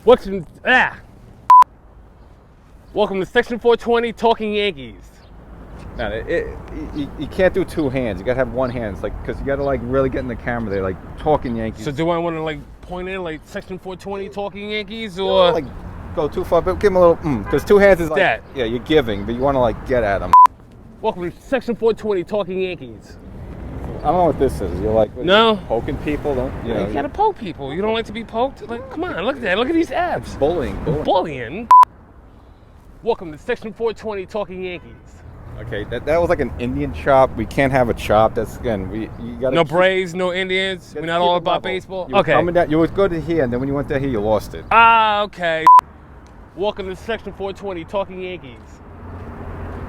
Welcome to Section 420 Talkin Yankees. No, you can't do two hands. You gotta have one hand. It's like, because you gotta like really get in the camera. They're like Talkin Yankees. So do I want to like point in like Section 420 Talkin Yankees, or like go too far? But give them a little because two hands is like that. Yeah, you're giving, but you want to like get at them. Welcome to Section 420 Talkin Yankees. I don't know what this is. You're like no poking people, don't you? You gotta poke people. You don't like to be poked? Like, come on, look at that. Look at these abs. Bullying. Welcome to Section 420 Talkin Yankees. Okay, that was like an Indian chop. We can't have a chop. That's you gotta. No Braves, no Indians. We're not all about baseball. You okay. Coming down, you was good to here, and then when you went there, you lost it. Okay. Welcome to Section 420 Talkin Yankees.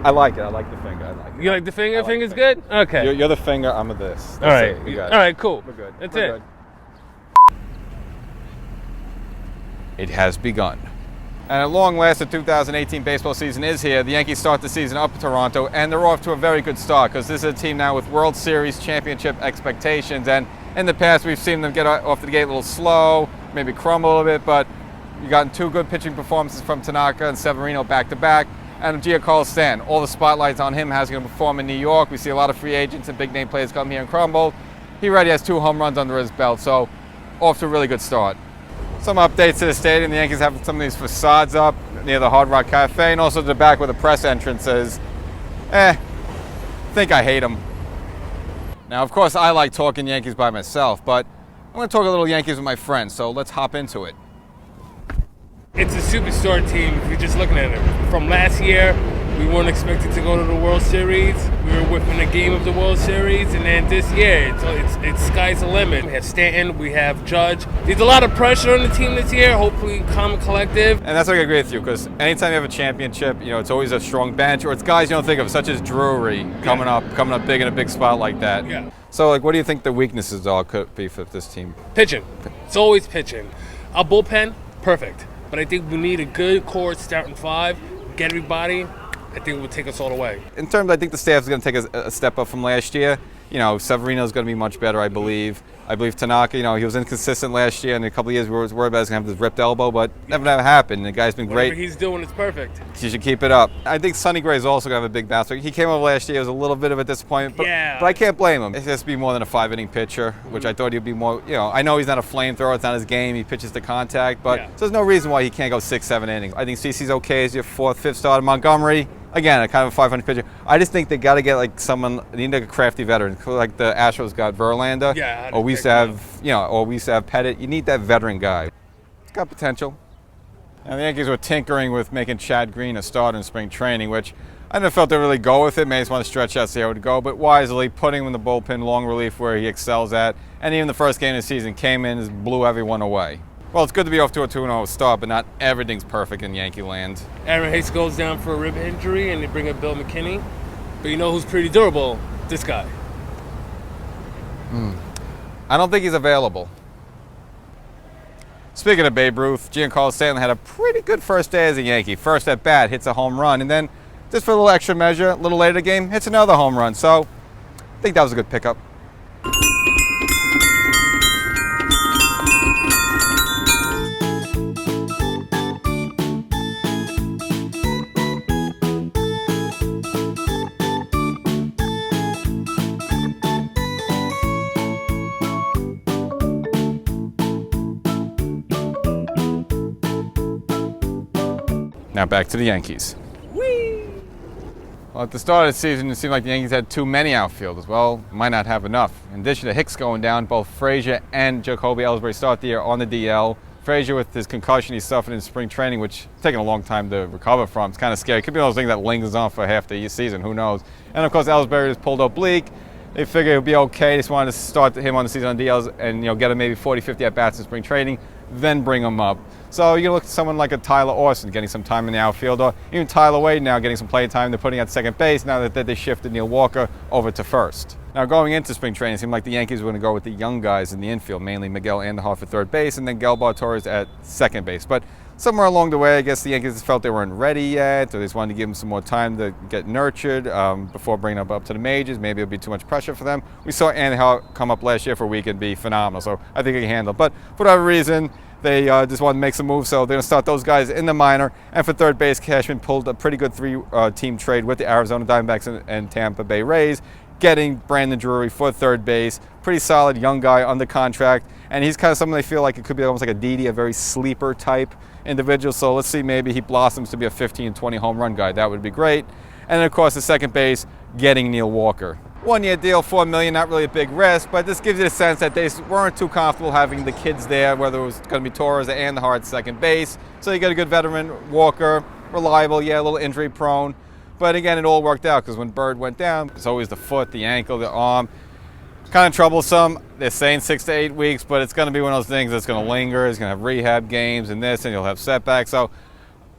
I like it. I like the finger. I like it. You like the finger? Like Finger's good? Okay. You're the finger. I'm a this. All right. All right, cool. We're good. That's it. Good. It has begun. And at long last, the 2018 baseball season is here. The Yankees start the season up in Toronto, and they're off to a very good start because this is a team now with World Series championship expectations. And in the past, we've seen them get off the gate a little slow, maybe crumble a little bit, but you've gotten two good pitching performances from Tanaka and Severino back-to-back. And Giancarlo Stanton, all the spotlight's on him, how's he going to perform in New York. We see a lot of free agents and big-name players come here and crumble. He already has 2 home runs under his belt, so off to a really good start. Some updates to the stadium. The Yankees have some of these facades up near the Hard Rock Cafe, and also the back where the press entrance is. Think I hate them. Now, of course, I like talking Yankees by myself, but I'm going to talk a little Yankees with my friends, so let's hop into it. It's a superstar team if you're just looking at it. From last year, we weren't expected to go to the World Series. We were within a game of the World Series, and then this year, it's sky's the limit. We have Stanton, we have Judge. There's a lot of pressure on the team this year, hopefully calm and collective. And that's what I agree with you, because anytime you have a championship, it's always a strong bench, or it's guys you don't think of, such as Drury coming up big in a big spot like that. Yeah. So, what do you think the weaknesses could be for this team? Pitching. It's always pitching. Our bullpen, perfect. But I think we need a good core starting 5, get everybody. I think it would take us all the way. In terms, I think the staff is going to take a step up from last year. Severino is going to be much better, I believe. I believe Tanaka, he was inconsistent last year, and in a couple of years we were worried about he's going to have this ripped elbow, but never happened. The guy's been great. Whatever he's doing is perfect. You should keep it up. I think Sonny Gray is also going to have a big bounce. He came over last year, it was a little bit of a disappointment, but I can't blame him. It has to be more than a 5-inning pitcher, which I thought he'd be more, I know he's not a flamethrower, it's not his game, he pitches to contact, but so there's no reason why he can't go 6-7 innings. I think CeCe's okay as your 4th, 5th starter. Montgomery, again, a kind of a 500 pitcher. I just think they got to get like someone, they need like a crafty veteran, like the Astros got Verlander. Yeah. Or we used to have, Pettit. You need that veteran guy. It's got potential. And the Yankees were tinkering with making Chad Green a starter in spring training, which I never felt they really go with it. May just want to stretch out, see how it would go, but wisely putting him in the bullpen, long relief where he excels at. And even the first game of the season came in and blew everyone away. Well, it's good to be off to a 2-0 start, but not everything's perfect in Yankee land. Aaron Hicks goes down for a rib injury, and they bring up Bill McKinney. But you know who's pretty durable? This guy. I don't think he's available. Speaking of Babe Ruth, Giancarlo Stanton had a pretty good first day as a Yankee. First at bat, hits a home run, and then just for a little extra measure, a little later in the game, hits another home run. So I think that was a good pickup. Now back to the Yankees. Whee! Well, at the start of the season, it seemed like the Yankees had too many outfielders. Well, might not have enough. In addition to Hicks going down, both Frazier and Jacoby Ellsbury start the year on the DL. Frazier with his concussion he suffered in spring training, which is taking a long time to recover from. It's kind of scary. It could be one of those things that lingers on for half the season. Who knows? And of course, Ellsbury is pulled oblique. They figured it would be okay. They just wanted to start him on the season on DLs and get him maybe 40, 50 at-bats in spring training, then bring him up. So you look at someone like a Tyler Austin getting some time in the outfield, or even Tyler Wade now getting some play time. They're putting at second base now that they shifted Neil Walker over to first. Now going into spring training, it seemed like the Yankees were going to go with the young guys in the infield, mainly Miguel Andujar for third base and then Gelbar Torres at second base. But somewhere along the way, I guess the Yankees felt they weren't ready yet, or they just wanted to give them some more time to get nurtured before bringing them up to the majors. Maybe it would be too much pressure for them. We saw Andujar come up last year for a week and be phenomenal, so I think he can handle it. But for whatever reason, They just want to make some moves, so they're going to start those guys in the minor. And for third base, Cashman pulled a pretty good three-team trade with the Arizona Diamondbacks and Tampa Bay Rays, getting Brandon Drury for third base. Pretty solid young guy under contract, and he's kind of someone they feel like it could be almost like a Didi, a very sleeper type individual. So let's see, maybe he blossoms to be a 15, 20 home run guy. That would be great. And then, of course, the second base, getting Neil Walker. 1-year deal, $4 million, not really a big risk, but this gives you a sense that they weren't too comfortable having the kids there, whether it was going to be Torres and Hart second base. So you get a good veteran, Walker, reliable, yeah, a little injury prone. But again, it all worked out because when Bird went down, it's always the foot, the ankle, the arm. Kind of troublesome. They're saying 6 to 8 weeks, but it's going to be one of those things that's going to linger. He's going to have rehab games and this, and he'll have setbacks. So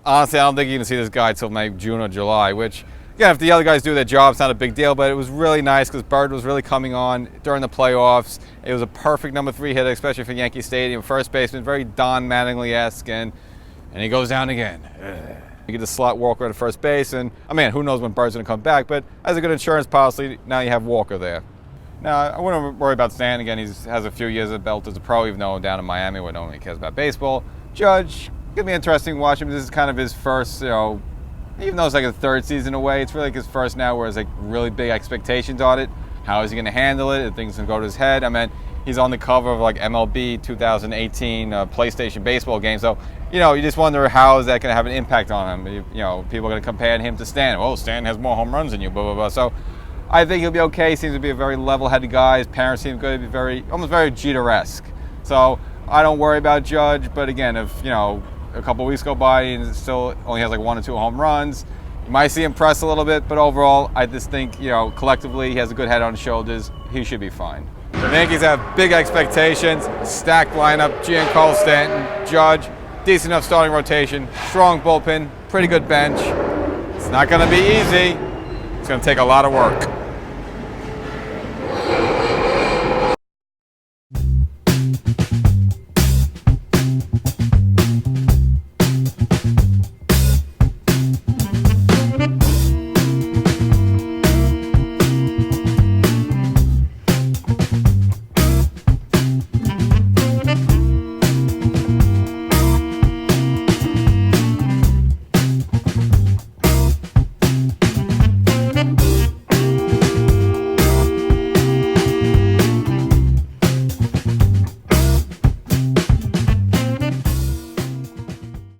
honestly, I don't think you're going to see this guy till maybe June or July, which, again, if the other guys do their job, it's not a big deal, but it was really nice because Bird was really coming on during the playoffs. It was a perfect number 3 hitter, especially for Yankee Stadium. First baseman, very Don Mattingly-esque, and he goes down again. You get the slot Walker at first base, and I mean, who knows when Bird's going to come back, but as a good insurance policy, now you have Walker there. Now, I wouldn't worry about Stan. Again, he has a few years of belt as a pro, even though down in Miami where no one cares about baseball. Judge, going to be interesting to watch him. This is kind of his first, even though it's like a third season away, it's really like his first now where there's like really big expectations on it. How is he going to handle it? Are things going to go to his head? I mean, he's on the cover of like MLB 2018 PlayStation baseball game. So, you just wonder how is that going to have an impact on him. People are going to compare him to Stan. Oh, Stan has more home runs than you, blah, blah, blah. So I think he'll be okay. He seems to be a very level-headed guy. His parents seem good to be almost very Jeter-esque. So I don't worry about Judge. But again, if, a couple of weeks go by and still only has like 1 or 2 home runs, you might see him press a little bit. But overall, I just think, collectively, he has a good head on his shoulders. He should be fine. The Yankees have big expectations, stacked lineup, Giancarlo Stanton, Judge, decent enough starting rotation, strong bullpen, pretty good bench. It's not going to be easy. It's going to take a lot of work.